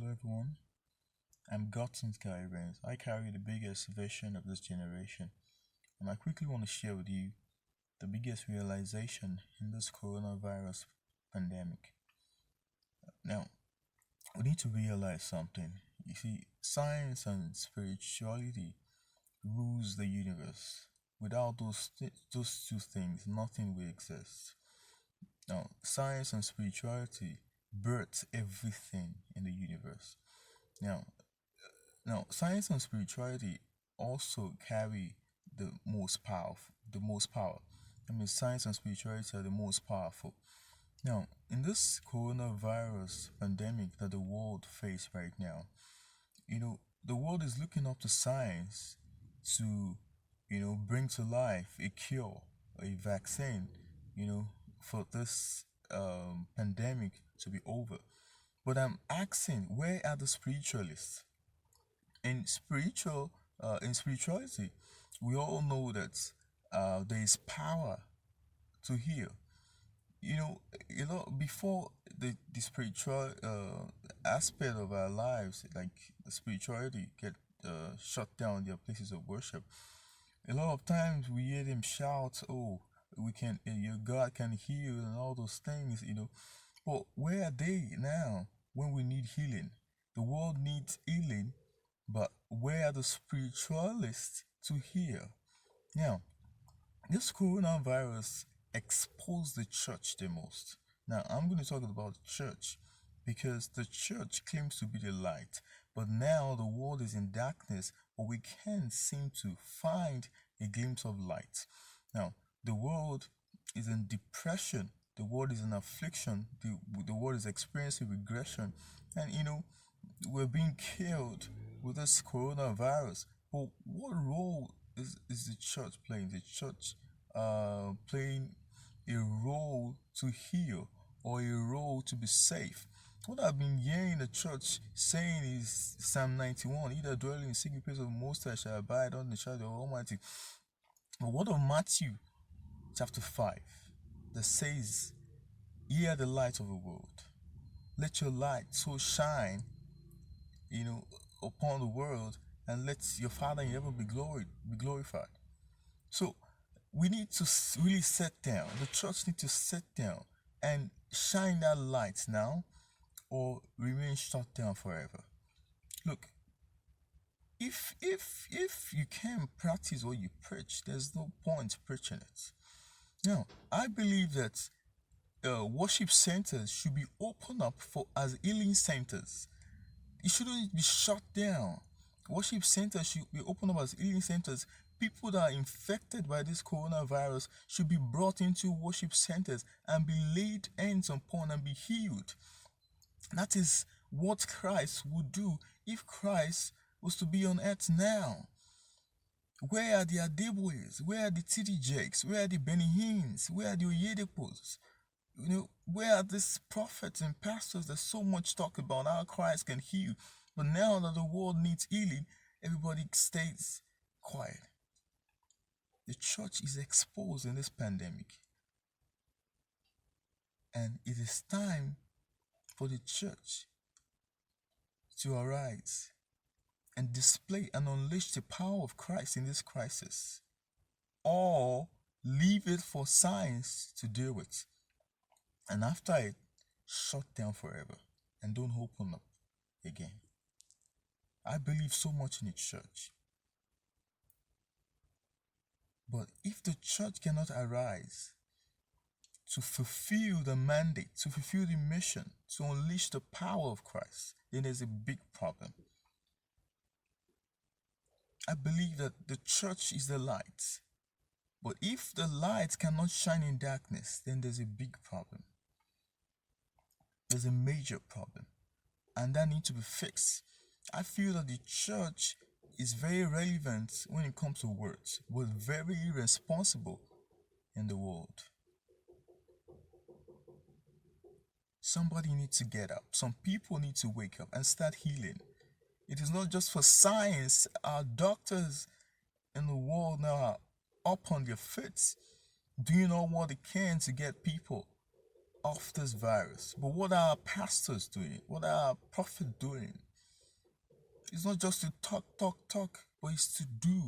everyone. I'm Godson Skyrens. I carry the biggest vision of this generation, and I quickly want to share with you the biggest realization in this coronavirus pandemic. Now, we need to realize something. You see, science and spirituality rules the universe. Without those two things, nothing will exist. Now, science and spirituality birth everything in the universe. Now, Now, science and spirituality also carry the most power. I mean, science and spirituality are the most powerful. Now, in this coronavirus pandemic that the world faces right now, the world is looking up to science to, bring to life a cure, a vaccine, you know, for this pandemic to be over. But I'm asking, where are the spiritualists? In spirituality, we all know that there is power to heal. Before the spiritual aspect of our lives, like the spirituality, get shut down their places of worship. A lot of times we hear them shout, "Oh, we can, your God can heal," and all those things. But where are they now when we need healing? The world needs healing, but where are the spiritualists to heal? Now, this coronavirus exposed the church the most. Now, I'm going to talk about the church because the church claims to be the light, but now the world is in darkness, but we can't seem to find a glimpse of light. Now, the world is in depression, the world is in affliction, the world is experiencing regression, and we're being killed with this coronavirus. But what role is the church playing? The church playing a role to heal or a role to be safe. What I've been hearing the church saying is Psalm 91, either dwelling in secret place of the Most High shall abide under the shadow of Almighty. But what of Matthew chapter 5 that says, "Ye are the light of the world. Let your light so shine, upon the world, and let your Father in heaven be glorified." So we need to really sit down. The church need to sit down and shine that light now, or remain shut down forever. Look, if you can't practice what you preach, there's no point preaching it. Now, I believe that worship centers should be opened up for as healing centers. It shouldn't be shut down. Worship centers should be opened up as healing centers. People that are infected by this coronavirus should be brought into worship centers and be laid hands upon and be healed. That is what Christ would do if Christ was to be on earth now. Where are the Adeboys? Where are the TD Jakes? Where are the Benny Hinns? Where are the Oyedepos? Where are these prophets and pastors that so much talk about how Christ can heal? But now that the world needs healing, everybody stays quiet. The church is exposed in this pandemic. And it is time for the church to arise and display and unleash the power of Christ in this crisis. Or leave it for science to deal with. And after it, shut down forever and don't open up again. I believe so much in the church. But if the church cannot arise to fulfill the mandate, to fulfill the mission, to unleash the power of Christ, then there's a big problem. I believe that the church is the light. But if the light cannot shine in darkness, then there's a big problem. There's a major problem. And that needs to be fixed. I feel that the church is very relevant when it comes to words, but very irresponsible in the world. Somebody needs to get up. Some people need to wake up and start healing. It is not just for science. Our doctors in the world now are up on their feet, doing all what they can to get people of this virus. But what are our pastors doing? What are our prophets doing? It's not just to talk, talk, talk, but it's to do.